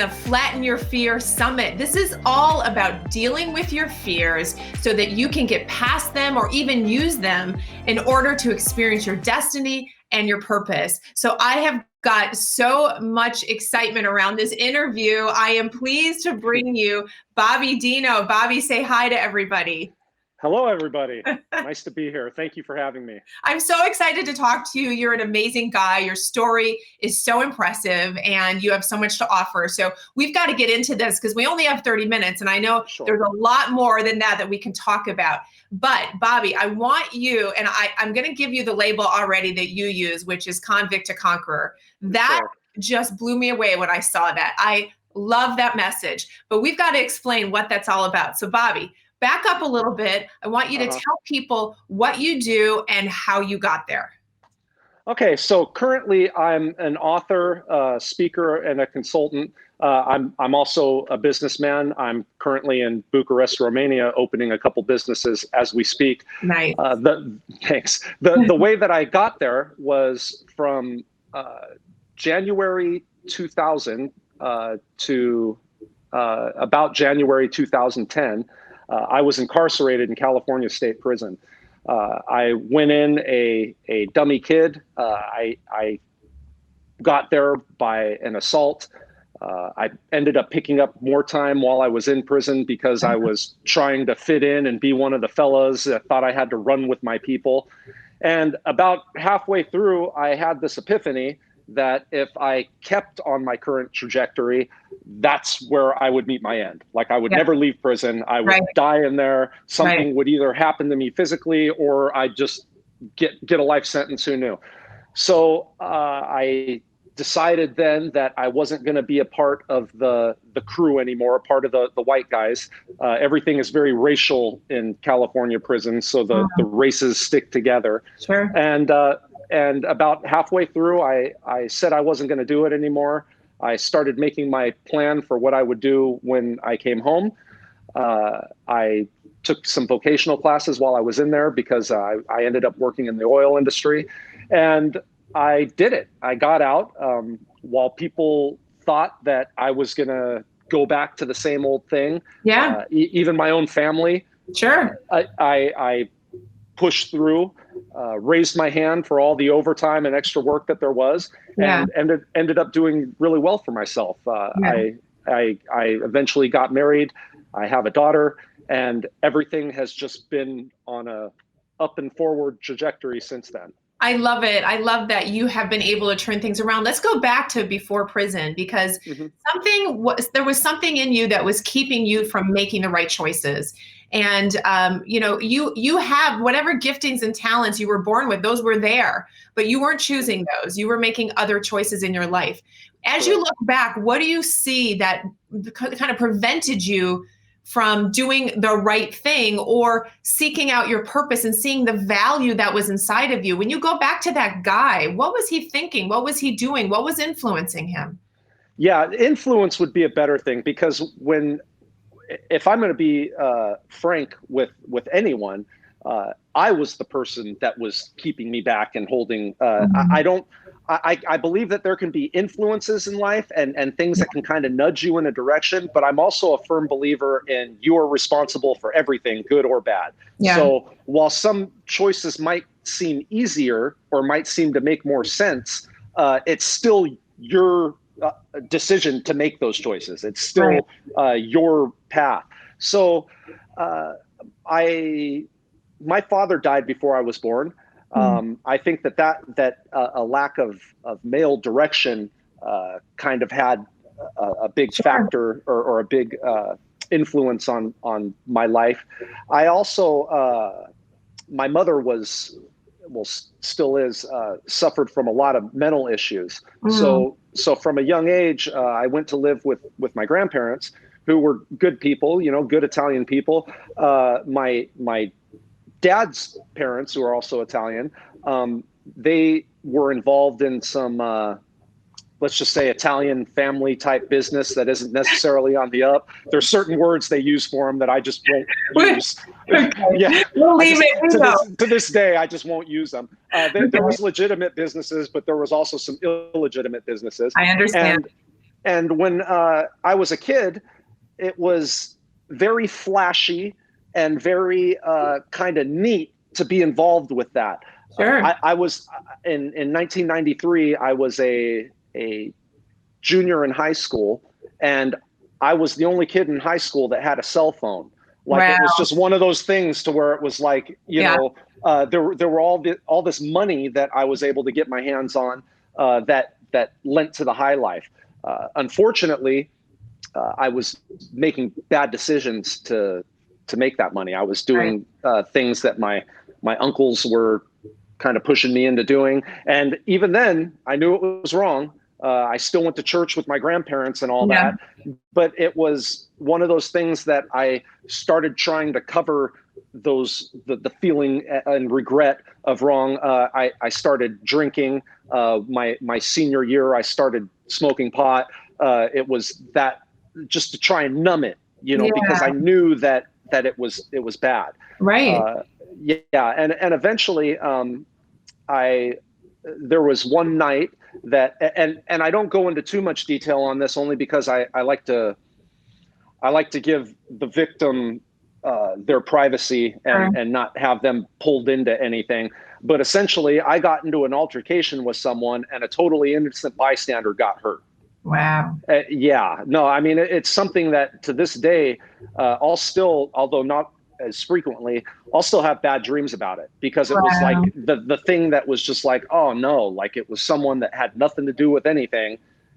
the Flatten Your Fear Summit. This is all about dealing with your fears so that you can get past them or even use them in order to experience your destiny and your purpose. So I have got so much excitement around this interview. I am pleased to bring you Bobby Dino. Bobby, say hi to everybody. Hello, everybody. Nice to be here. Thank you for having me. I'm so excited to talk to you. You're an amazing guy. Your story is so impressive and you have so much to offer. So we've got to get into this because we only have 30 minutes and I know there's a lot more than that we can talk about. But Bobby, I want you, and I'm going to give you the label already that you use, which is convict to conqueror. That just blew me away when I saw that. I love that message, but we've got to explain what that's all about. So Bobby, back up a little bit. I want you to tell people what you do and how you got there. Okay, so currently I'm an author, speaker, and a consultant. I'm also a businessman. I'm currently in Bucharest, Romania, opening a couple businesses as we speak. Nice. Thanks. The way that I got there was from January 2000 to about January 2010. I was incarcerated in California State Prison. I went in a dummy kid. I got there by an assault. I ended up picking up more time while I was in prison because I was trying to fit in and be one of the fellas that thought I had to run with my people. And about halfway through, I had this epiphany that if I kept on my current trajectory, that's where I would meet my end. Like I would never leave prison. I would die in there. Something would either happen to me physically or I'd just get a life sentence, who knew? So I decided then that I wasn't going to be a part of the crew anymore, a part of the white guys. Everything is very racial in California prisons, so the races stick together. Sure. And about halfway through, I said I wasn't going to do it anymore. I started making my plan for what I would do when I came home. I took some vocational classes while I was in there because I ended up working in the oil industry. And I did it. I got out while people thought that I was going to go back to the same old thing. Yeah. Even my own family. Sure. I pushed through, raised my hand for all the overtime and extra work that there was, and ended up doing really well for myself. I eventually got married. I have a daughter, and everything has just been on a up and forward trajectory since then. I love it. I love that you have been able to turn things around. Let's go back to before prison because there was something in you that was keeping you from making the right choices. And, you have whatever giftings and talents you were born with, those were there, but you weren't choosing those. You were making other choices in your life. As you look back, what do you see that kind of prevented you from doing the right thing or seeking out your purpose and seeing the value that was inside of you? When you go back to that guy, what was he thinking? What was he doing? What was influencing him? Yeah, influence would be a better thing because if I'm going to be frank with anyone, I was the person that was keeping me back and holding. I believe that there can be influences in life and things that can kind of nudge you in a direction, but I'm also a firm believer in you are responsible for everything, good or bad. Yeah. So while some choices might seem easier or might seem to make more sense, it's still your decision to make those choices. It's still your path. So my father died before I was born. I think that a lack of male direction kind of had a big factor or a big influence on my life. I also, my mother still is, suffered from a lot of mental issues. So from a young age, I went to live with my grandparents, who were good people, good Italian people. My dad's parents, who are also Italian, they were involved in some, let's just say, Italian family type business that isn't necessarily on the up. There's certain words they use for them that I just won't use. Yeah, we'll leave it. To this day, I just won't use them. There was legitimate businesses, but there was also some illegitimate businesses. I understand. And when I was a kid, it was very flashy and very kind of neat to be involved with that. Sure. I was in 1993. I was a junior in high school, and I was the only kid in high school that had a cell phone. Like Wow. it was just one of those things to where it was like, Yeah. there were all this money that I was able to get my hands on that lent to the high life. Unfortunately, I was making bad decisions to make that money. I was Right. doing things that my uncles were kind of pushing me into doing, and even then, I knew it was wrong. I still went to church with my grandparents and all Yeah. that, but it was one of those things that I started trying to cover the feeling and regret of wrong. I started drinking. My senior year, I started smoking pot. It was that just to try and numb it, because I Yeah. knew that it was bad. Right. Uh, yeah, and eventually, I there was one night that, and I don't go into too much detail on this only because I like to give the victim their privacy Sure. and not have them pulled into anything. But essentially, I got into an altercation with someone, and a totally innocent bystander got hurt. Wow. Yeah, no, I mean, it's something that to this day, I'll still, although not as frequently, I'll still have bad dreams about it, because it was like Wow. the thing that was just like, oh no, like it was someone that had nothing to do with anything,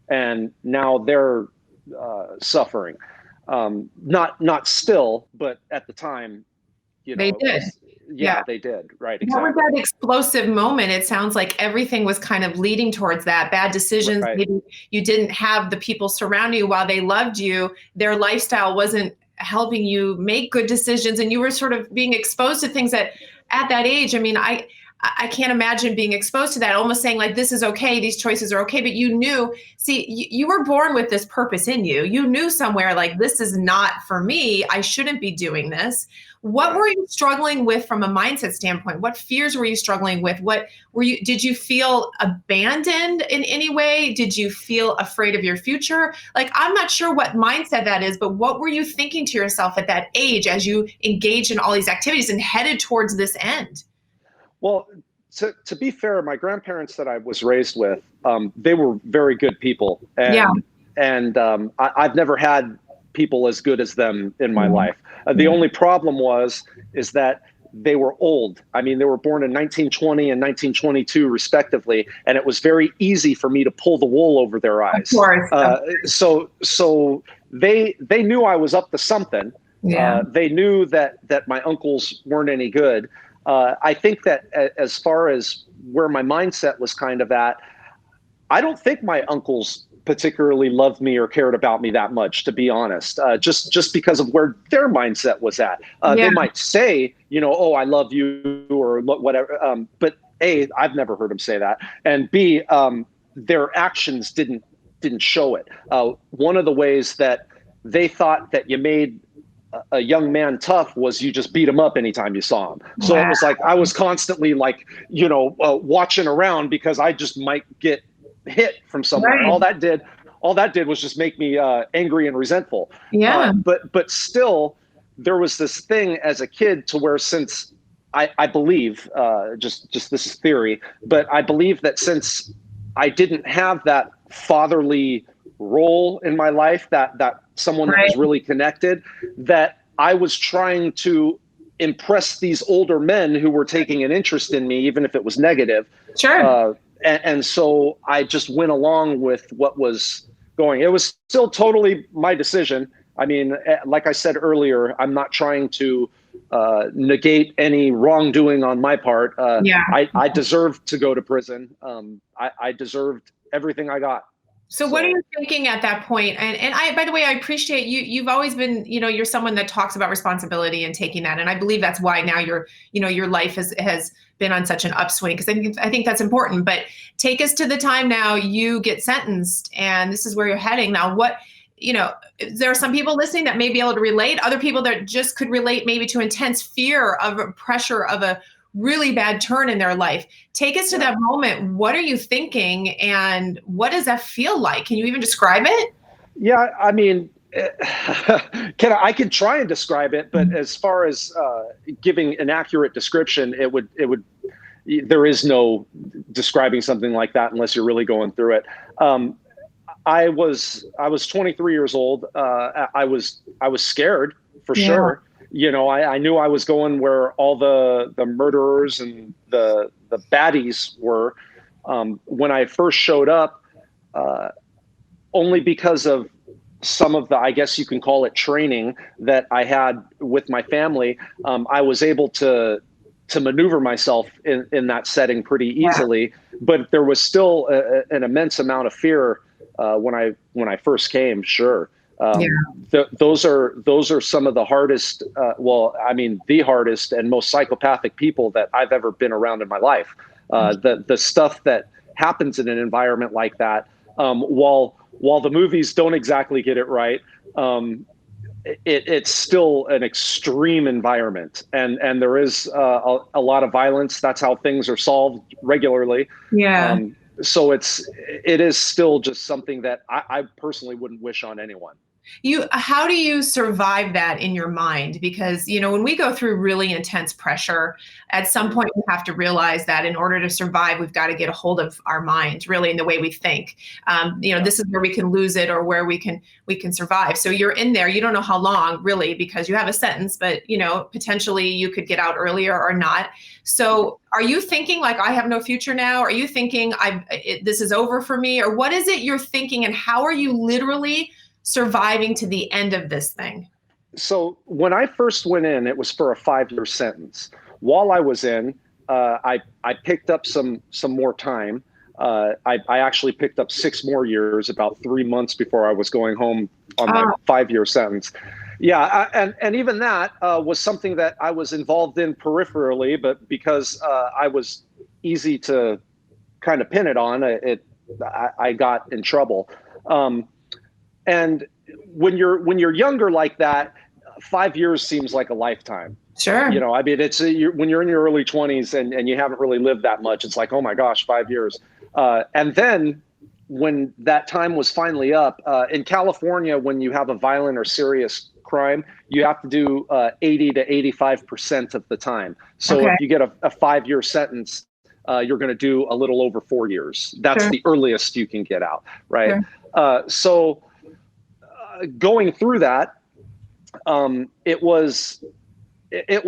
and now they're suffering. Not still, but at the time, They it did. was, Yeah. yeah, they did. Right, What was exactly. that explosive moment? It sounds like everything was kind of leading towards that. Bad decisions. Right. Maybe you didn't have the people surrounding you while they loved you. Their lifestyle wasn't helping you make good decisions, and you were sort of being exposed to things that at that age, I mean, I can't imagine being exposed to that, almost saying like, this is okay, these choices are okay. But you knew, see, you were born with this purpose in you. You knew somewhere like, this is not for me. I shouldn't be doing this. What Right. were you struggling with from a mindset standpoint? What fears were you struggling with? What were you, did you feel abandoned in any way? Did you feel afraid of your future? Like, I'm not sure what mindset that is, but what were you thinking to yourself at that age as you engaged in all these activities and headed towards this end? Well, to be fair, my grandparents that I was raised with, they were very good people, Yeah. and I've never had people as good as them in my Yeah. life. The Yeah. only problem is that they were old. I mean, they were born in 1920 and 1922, respectively, and it was very easy for me to pull the wool over their Of eyes. course. So they knew I was up to something. Yeah. They knew that my uncles weren't any good. I think that as far as where my mindset was kind of at, I don't think my uncles particularly loved me or cared about me that much, to be honest. Just because of where their mindset was at. Yeah. They might say, oh, I love you or whatever. But A, I've never heard them say that, and B, their actions didn't show it. One of the ways that they thought that you made a young man tough was you just beat him up anytime you saw him. So it Wow. was like I was constantly like, watching around because I just might get hit from somewhere. And Right. all that did was just make me angry and resentful. Yeah. But still, there was this thing as a kid to where, since I believe, just this is theory, but I believe that since I didn't have that fatherly role in my life, that someone that was Right. really connected, that I was trying to impress these older men who were taking an interest in me, even if it was negative. Sure. And so I just went along with what was going. It was still totally my decision. I mean, like I said earlier, I'm not trying to negate any wrongdoing on my part. Yeah. I deserved to go to prison. I deserved everything I got. So what are So you thinking at that point? And I, by the way, I appreciate you. You've always been, you're someone that talks about responsibility and taking that. And I believe that's why now your life has been on such an upswing, because I think that's important. But take us to the time now you get sentenced, and this is where you're heading now. There are some people listening that may be able to relate. Other people that just could relate maybe to intense fear of pressure of a really bad turn in their life. Take us to that moment. What are you thinking, and what does that feel like? Can you even describe it? Yeah, I mean, I can try and describe it, but as far as giving an accurate description, there is no describing something like that unless you're really going through it. I was 23 years old. I was scared for sure. You know, I knew I was going where all the murderers and the baddies were. When I first showed up, only because of some of the, I guess you can call it, training that I had with my family, I was able to maneuver myself in that setting pretty easily. But there was still an immense amount of fear when I first came. Sure. Those are some of the hardest, the hardest and most psychopathic people that I've ever been around in my life. The stuff that happens in an environment like that, while the movies don't exactly get it right, it's still an extreme environment, and there is a lot of violence. That's how things are solved regularly. So it is still just something that I personally wouldn't wish on anyone. How do you survive that in your mind? Because, when we go through really intense pressure, at some point we have to realize that in order to survive, we've got to get a hold of our mind, really, in the way we think. This is where we can lose it, or where we can survive. So you're in there, you don't know how long, really, because you have a sentence, but potentially you could get out earlier or not. So are you thinking like, I have no future now? Are you thinking this is over for me? Or what is it you're thinking, and how are you literally surviving to the end of this thing? So when I first went in, it was for a 5-year sentence. While I was in, I picked up some more time. I actually picked up 6 more years, about 3 months before I was going home on my 5-year sentence. Yeah, and even that was something that I was involved in peripherally, but because I was easy to kind of pin it on, I got in trouble. And when you're younger like that, 5 years seems like a lifetime. Sure. I mean, it's when you're in your early 20s and you haven't really lived that much, it's like, oh my gosh, 5 years. And then when that time was finally up, in California, when you have a violent or serious crime, you have to do 80 to 85% of the time. So if you get a 5-year sentence, you're going to do a little over 4 years. That's the earliest you can get out, right? So going through that, it was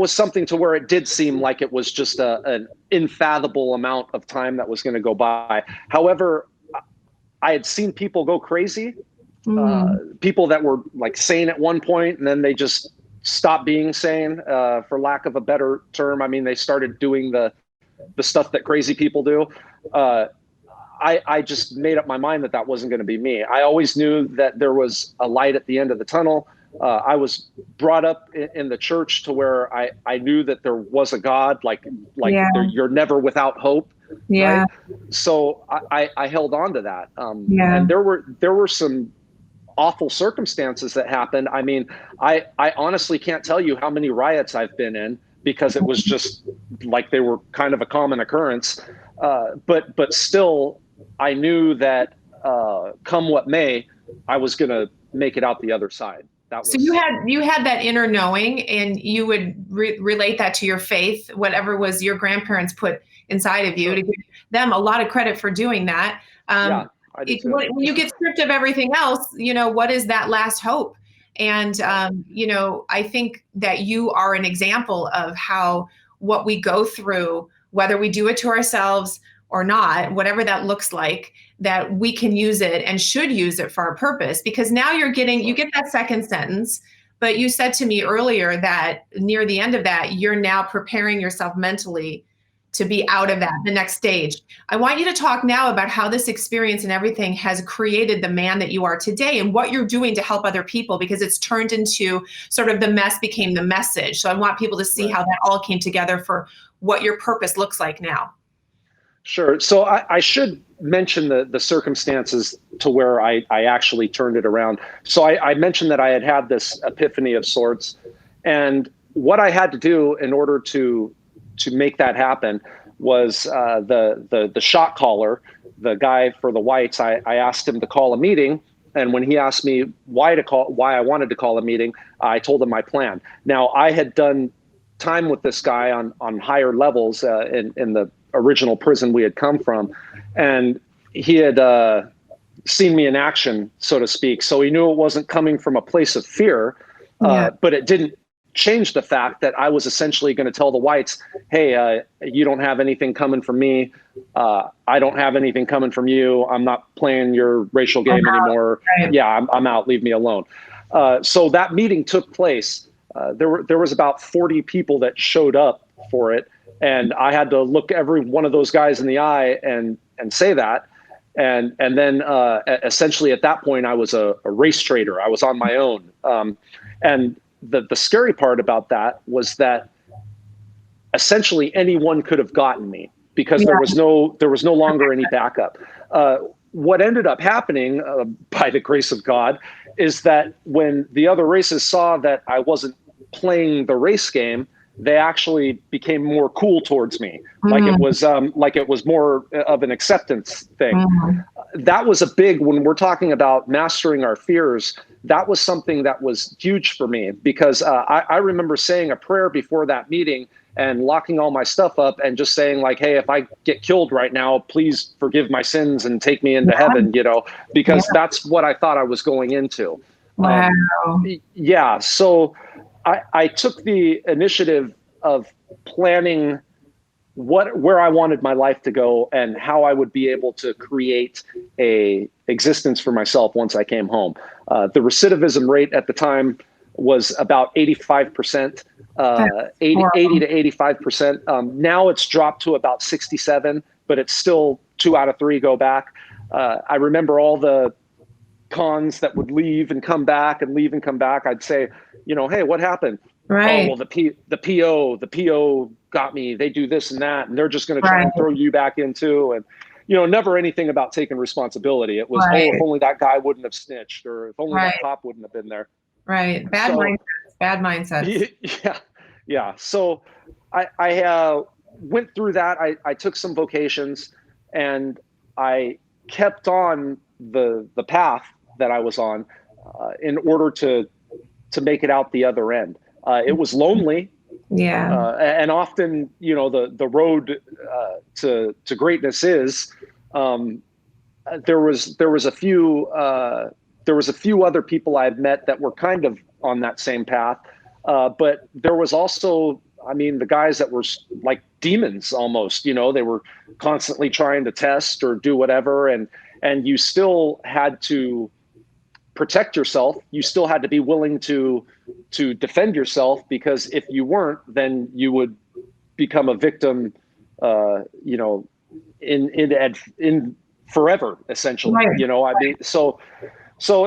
something to where it did seem like it was just an unfathomable amount of time that was going to go by. However, I had seen people go crazy, people that were like sane at one point, and then they just stopped being sane, for lack of a better term. I mean, they started doing the stuff that crazy people do. I just made up my mind that wasn't going to be me. I always knew that there was a light at the end of the tunnel. I was brought up in the church to where I knew that there was a God, you're never without hope. Right? So I held on to that. And there were some awful circumstances that happened. I mean, I honestly can't tell you how many riots I've been in, because it was just like they were kind of a common occurrence. But still, I knew that come what may, I was going to make it out the other side. So you had that inner knowing, and you would relate that to your faith, whatever was your grandparents put inside of you, to give them a lot of credit for doing that. When you get stripped of everything else, what is that last hope? And, I think that you are an example of how what we go through, whether we do it to ourselves or not, whatever that looks like, that we can use it and should use it for our purpose. Because now you get that second sentence, but you said to me earlier that near the end of that, you're now preparing yourself mentally to be out of that, the next stage. I want you to talk now about how this experience and everything has created the man that you are today, and what you're doing to help other people, because it's turned into sort of the mess became the message. So I want people to see how that all came together for what your purpose looks like now. Sure. So I should mention the circumstances to where I actually turned it around. So I mentioned that I had this epiphany of sorts, and what I had to do in order to make that happen was the shot caller, the guy for the whites. I asked him to call a meeting, and when he asked me why I wanted to call a meeting, I told him my plan. Now, I had done time with this guy on higher levels in the original prison we had come from, and he had seen me in action, so to speak. So he knew it wasn't coming from a place of fear, but it didn't change the fact that I was essentially going to tell the whites, hey, you don't have anything coming from me. I don't have anything coming from you. I'm not playing your racial game anymore. Right. Yeah, I'm out. Leave me alone. So that meeting took place. There was about 40 people that showed up for it. And I had to look every one of those guys in the eye and say that. And then essentially at that point, I was a race trader. I was on my own. And the scary part about that was that essentially anyone could have gotten me because there was no longer any backup. What ended up happening, by the grace of God, is that when the other races saw that I wasn't playing the race game, they actually became more cool towards me. Like it was more of an acceptance thing. That was a big, when we're talking about mastering our fears, that was something that was huge for me because I remember saying a prayer before that meeting and locking all my stuff up and just saying like, hey, if I get killed right now, please forgive my sins and take me into heaven, because that's what I thought I was going into. Wow. So I took the initiative of planning where I wanted my life to go and how I would be able to create a existence for myself once I came home. The recidivism rate at the time was about 85%, 80 to 85%. Now it's dropped to about 67, but it's still 2 out of 3 go back. I remember all the cons that would leave and come back and leave and come back. I'd say, hey, what happened? Right. Oh, well, the PO got me. They do this and that, and they're just going to try and throw you back into. And never anything about taking responsibility. It was, oh, if only that guy wouldn't have snitched, or if only that cop wouldn't have been there. Right. Bad mindsets. Yeah. So I went through that. I took some vocations, and I kept on the path that I was on in order to make it out the other end. It was lonely. Yeah. And often, the road to greatness is there was a few other people I've met that were kind of on that same path. But there was also, the guys that were like demons almost, they were constantly trying to test or do whatever. And you still had to protect yourself. You still had to be willing to defend yourself, because if you weren't, then you would become a victim, in forever, essentially. Right. So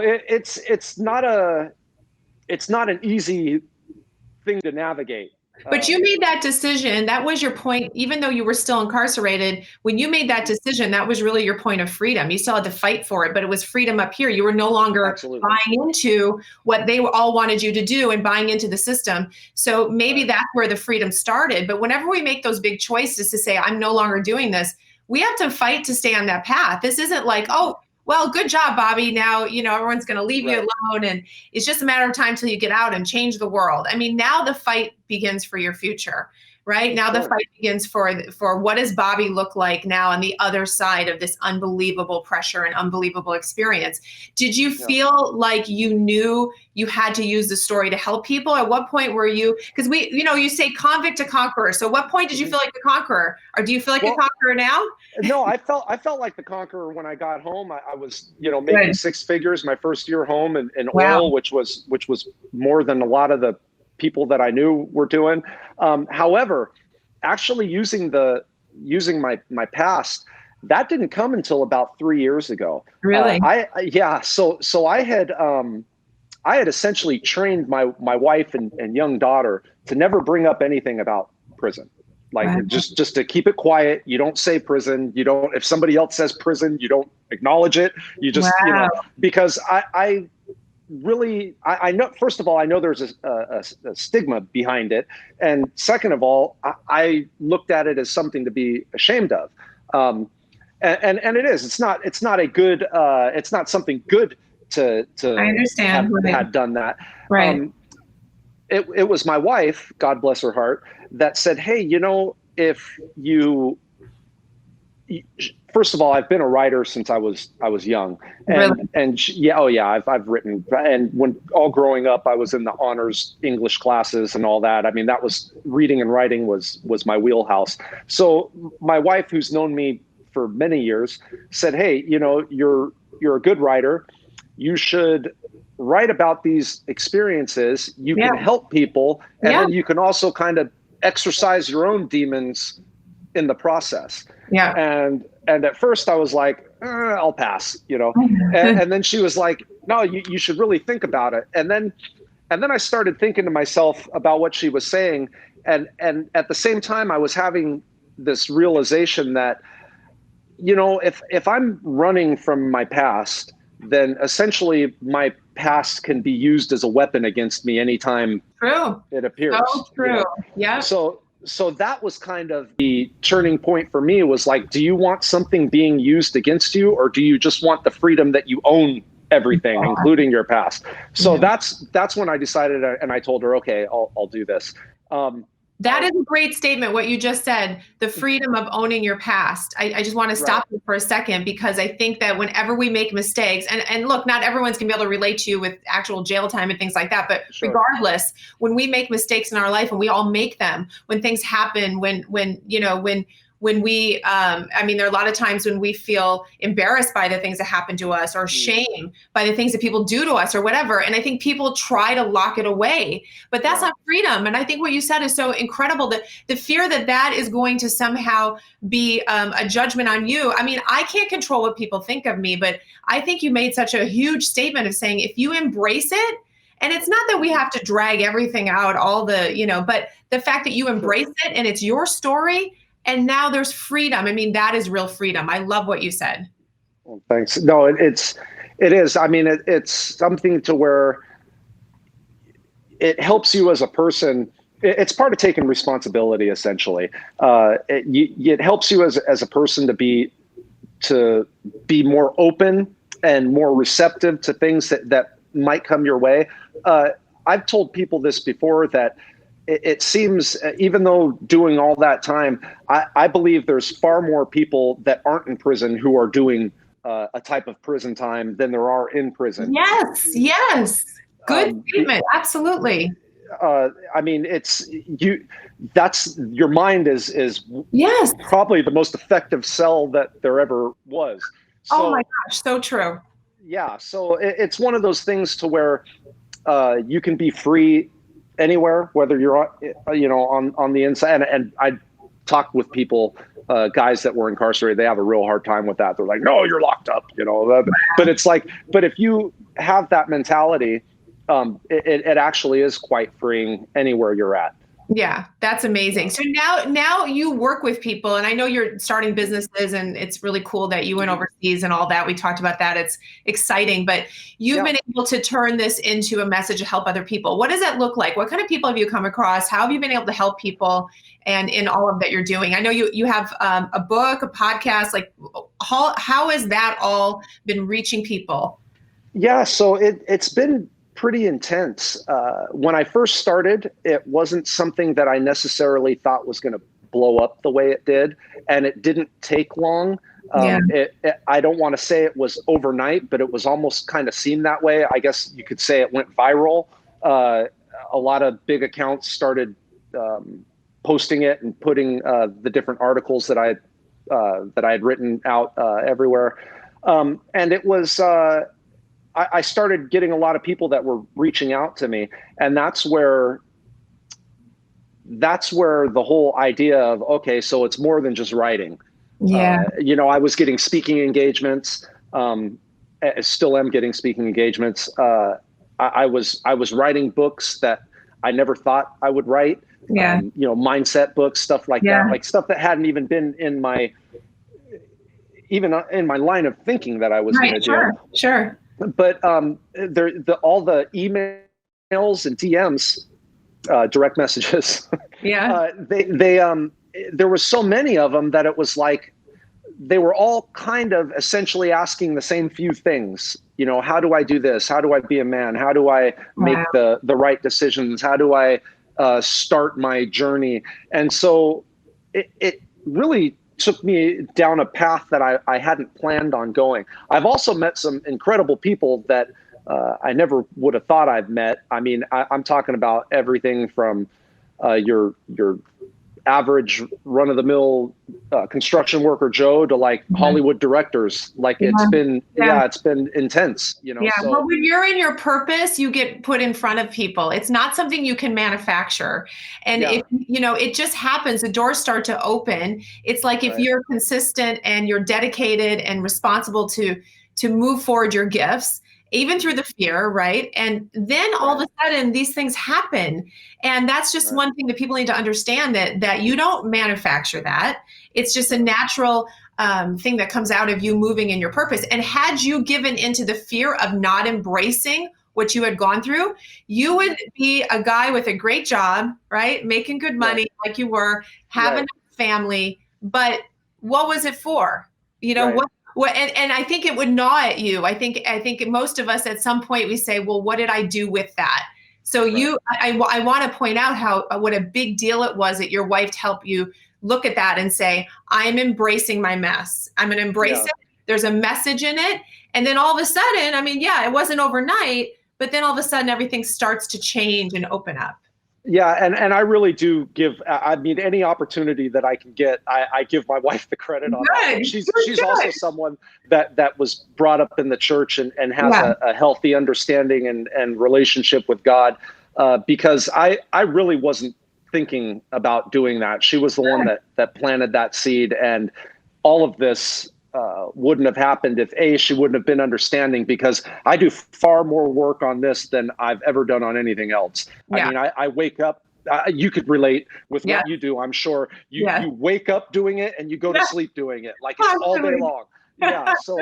it's not an easy thing to navigate. But you made that decision. That was your point. Even though you were still incarcerated, when you made that decision, that was really your point of freedom. You still had to fight for it, but it was freedom up here. You were no longer buying into what they all wanted you to do and buying into the system. So maybe that's where the freedom started. But whenever we make those big choices to say, I'm no longer doing this, we have to fight to stay on that path. This isn't like, oh, well, good job, Bobby. Now, everyone's going to leave you alone. And it's just a matter of time till you get out and change the world. Now the fight begins for your future, right? Now the fight begins for what does Bobby look like now on the other side of this unbelievable pressure and unbelievable experience. Did you feel like you knew you had to use the story to help people? At what point were you, because you say convict to conqueror. So what point did you feel like the conqueror? Or do you feel like a conqueror now? No, I felt like the conqueror when I got home. I was, making 6 figures my first year home in oil, which was more than a lot of the people that I knew were doing. However, actually using my past, that didn't come until about 3 years ago. Really? So I had essentially trained my wife and young daughter to never bring up anything about prison. Like just to keep it quiet. You don't say prison. You don't, if somebody else says prison, you don't acknowledge it. You just, because really, I know, first of all, I know there's a stigma behind it. And second of all, I looked at it as something to be ashamed of. And it is, it's not a good, it's not something good to I understand. had done that. Right. It was my wife, God bless her heart, that said, hey, you know, if you, first of all, I've been a writer since I was young, and yeah, oh yeah, I've written, and when all growing up, I was in the honors English classes and all that. I mean, that was, reading and writing was my wheelhouse. So my wife, who's known me for many years, said, hey, you know, you're a good writer. You should write about these experiences. You can help people, and then you can also kind of exercise your own demons in the process. Yeah. And at first I was like, I'll pass, you know. And then she was like, no, you should really think about it. And then I started thinking to myself about what she was saying. And at the same time, I was having this realization that, you know, if I'm running from my past, then essentially my past can be used as a weapon against me anytime it appears. So true. You know? Yeah. So that was kind of the turning point for me, was like, do you want something being used against you, or do you just want the freedom that you own everything, including your past? So that's when I decided, and I told her, okay, I'll do this. That is a great statement, what you just said, the freedom of owning your past. I just want to stop you for a second, because I think that whenever we make mistakes, and look, not everyone's going to be able to relate to you with actual jail time and things like that, but regardless, when we make mistakes in our life, and we all make them, when things happen, when we, I mean, there are a lot of times when we feel embarrassed by the things that happen to us, or shame by the things that people do to us, or whatever. And I think people try to lock it away, but that's not freedom. And I think what you said is so incredible, that the fear that is going to somehow be a judgment on you. I mean, I can't control what people think of me, but I think you made such a huge statement of saying, if you embrace it, and it's not that we have to drag everything out, all the, you know, but the fact that you embrace it and it's your story, and now there's freedom. I mean, that is real freedom. I love what you said. Well, thanks. No, it is. I mean, it's something to where it helps you as a person. It's part of taking responsibility, essentially. It helps you as a person to be more open and more receptive to things that might come your way. I've told people this before, that it seems, even though doing all that time, I believe there's far more people that aren't in prison who are doing a type of prison time than there are in prison. Yes. Good statement. Absolutely. I mean, that's your mind is probably the most effective cell that there ever was. So, oh my gosh, so true. Yeah. So it's one of those things to where you can be free anywhere, whether you're on the inside. And I talked with people, guys that were incarcerated. They have a real hard time with that. They're like, no, you're locked up, you know. But it's like, but if you have that mentality, it actually is quite freeing anywhere you're at. Yeah, that's amazing. So now you work with people, and I know you're starting businesses, and it's really cool that you went overseas and all that. We talked about that. It's exciting, but you've been able to turn this into a message to help other people. What does that look like? What kind of people have you come across? How have you been able to help people, and in all of that you're doing? I know you have a book, a podcast. Like, how has that all been reaching people? Yeah, so it's been pretty intense. When I first started, it wasn't something that I necessarily thought was going to blow up the way it did, and it didn't take long. I don't want to say it was overnight, but it was almost kind of seemed that way. I guess you could say it went viral. A lot of big accounts started posting it and putting the different articles that I had written out everywhere, and it was. I started getting a lot of people that were reaching out to me, and that's where the whole idea of, okay, so it's more than just writing. I was getting speaking engagements. Still am getting speaking engagements. I was writing books that I never thought I would write. Mindset books, stuff like that, like stuff that hadn't even been in my line of thinking that I was going to do. Sure. but all the emails and DMs, direct messages, Yeah. there was so many of them that it was like they were all kind of essentially asking the same few things. How do I do this? How do I be a man? How do I Wow. make the right decisions? How do I start my journey? And so it really took me down a path that I hadn't planned on going. I've also met some incredible people that I never would have thought I've met. I mean, I'm talking about everything from your average run-of-the-mill construction worker Joe to like Hollywood directors. Like it's been intense, Yeah, so well, when you're in your purpose, you get put in front of people. It's not something you can manufacture. And yeah, if, it just happens, the doors start to open. It's like if right, you're consistent and you're dedicated and responsible to move forward your gifts, even through the fear, right? And then all of right, a sudden these things happen. And that's just right, one thing that people need to understand, that you don't manufacture that. It's just a right, natural thing that comes out of you moving in your purpose. And had you given into the fear of not embracing what you had gone through, you would be a guy with a great job, right? Making good right, money like you were, having right, a family. But what was it for? right, What, and I think it would gnaw at you. I think most of us at some point we say, well, what did I do with that? So right, I want to point out how what a big deal it was that your wife helped you look at that and say, I'm embracing my mess. I'm going to embrace yeah. it. There's a message in it. And then all of a sudden, I mean, yeah, it wasn't overnight, but then all of a sudden everything starts to change and open up. Yeah, and I really do give. I mean, any opportunity that I can get, I give my wife the credit on that one. Good. She's also Good. someone that was brought up in the church and has Yeah. a healthy understanding and relationship with God. Because I really wasn't thinking about doing that. She was the one that planted that seed, and all of this wouldn't have happened if she wouldn't have been understanding, because I do far more work on this than I've ever done on anything else. I Yeah. mean, I wake up, you could relate with Yeah. what you do. I'm sure Yeah. you wake up doing it and you go to Yeah. sleep doing it. Like it's all day Absolutely. long. Yeah. So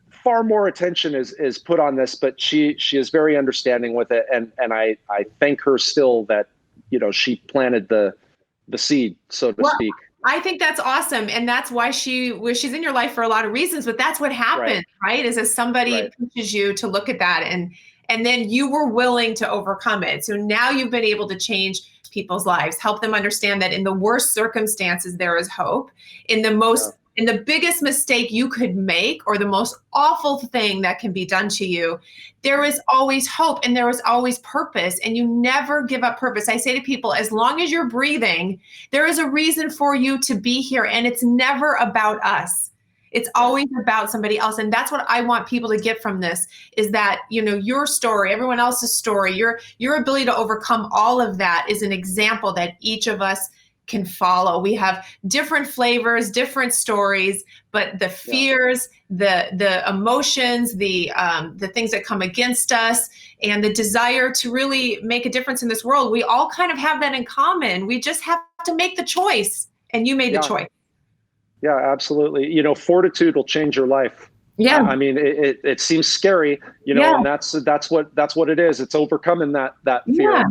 far more attention is put on this, but she is very understanding with it. And I thank her still that, she planted the seed, so to Well, speak. I think that's awesome. And that's why she's in your life for a lot of reasons, but that's what Right. happens, right? Is as somebody Right. pushes you to look at that, and then you were willing to overcome it. So now you've been able to change people's lives, help them understand that in the worst circumstances, there is hope. In the Yeah. biggest mistake you could make, or the most awful thing that can be done to you, there is always hope and there is always purpose, and you never give up purpose. I say to people, as long as you're breathing, there is a reason for you to be here, and it's never about us. It's Right. always about somebody else. And that's what I want people to get from this, is that, your story, everyone else's story, your ability to overcome all of that is an example that each of us can follow. We have different flavors, different stories, but the Yeah. fears, the emotions, the things that come against us, and the desire to really make a difference in this world, we all kind of have that in common. We just have to make the choice, and you made the Yeah. choice. Yeah, absolutely. Fortitude will change your life. Yeah. I mean, it seems scary, Yeah. and that's what it is. It's overcoming that Yeah. fear.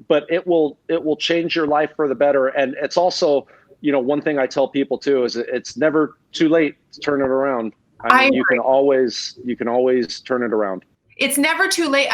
But it will change your life for the better. And it's also, one thing I tell people too is it's never too late to turn it around. I I mean, you agree. can always turn it around. It's never too late.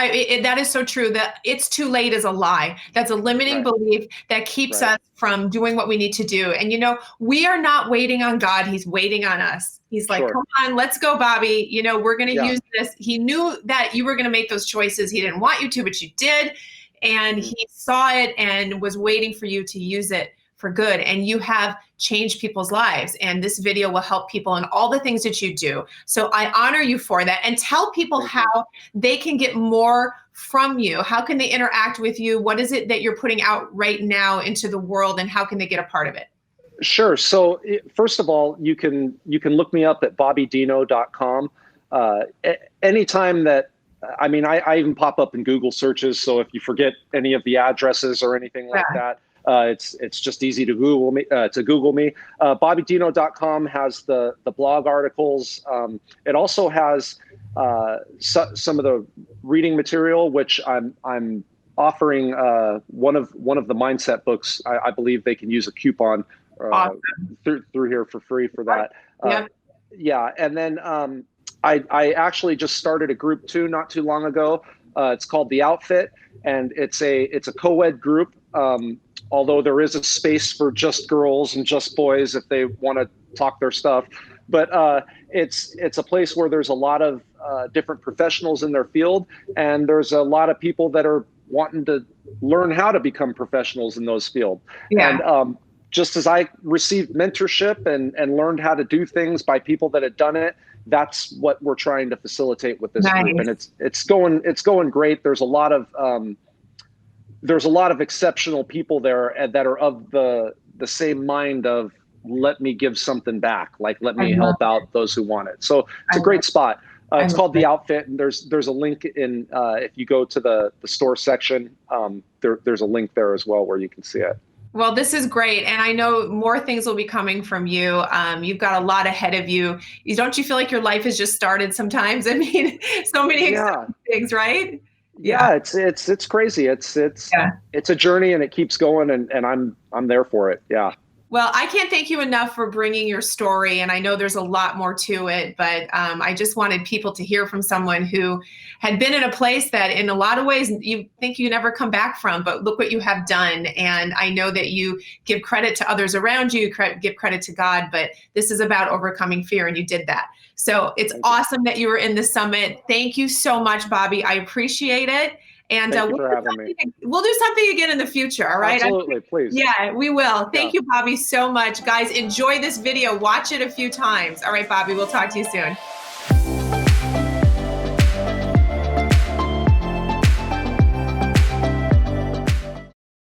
That is so true. That it's too late is a lie. That's a limiting Right. belief that keeps Right. us from doing what we need to do. And we are not waiting on God. He's waiting on us. He's like, Sure. come on, let's go, Bobby. We're going to Yeah. use this. He knew that you were going to make those choices. He didn't want you to, but you did. And Mhm. he saw it and was waiting for you to use it for good. And you have changed people's lives. And this video will help people in all the things that you do. So I honor you for that. And tell people Thank you. how they can get more from you. How can they interact with you? What is it that you're putting out right now into the world, and how can they get a part of it? Sure. So first of all, you can look me up at bobbydino.com. Anytime that, I even pop up in Google searches. So if you forget any of the addresses or anything like that, It's just easy to Google me. BobbyDino.com has the blog articles. It also has some of the reading material, which I'm offering one of the mindset books. I believe they can use a coupon Awesome. through here for free for that. Yep. Yeah, and then I actually just started a group too not too long ago. It's called The Outfit, and it's a co-ed group. Although there is a space for just girls and just boys if they want to talk their stuff, but it's a place where there's a lot of different professionals in their field, and there's a lot of people that are wanting to learn how to become professionals in those fields. Yeah. And just as I received mentorship and learned how to do things by people that had done it, that's what we're trying to facilitate with this group, and it's going great. There's a lot of exceptional people there that are of the same mind of, let me give something back, like let me help out those who want it. So it's a great spot. It's called The Outfit, and there's a link in if you go to the store section, there's a link there as well where you can see it. Well, this is great. And I know more things will be coming from you. You've got a lot ahead of you. Don't you feel like your life has just started sometimes? I mean, so many exciting things, right? Yeah, it's crazy. It's a journey, and it keeps going, and I'm there for it. Yeah. Well, I can't thank you enough for bringing your story. And I know there's a lot more to it, but I just wanted people to hear from someone who had been in a place that in a lot of ways you think you never come back from, but look what you have done. And I know that you give credit to others around you, give credit to God, but this is about overcoming fear, and you did that. So it's awesome that you were in the summit. Thank you so much, Bobby. I appreciate it. And Thank you for having me. We'll do something again in the future. All right. Absolutely. Please. Yeah, we will. Thank you, Bobby, so much. Guys, enjoy this video. Watch it a few times. All right, Bobby, we'll talk to you soon.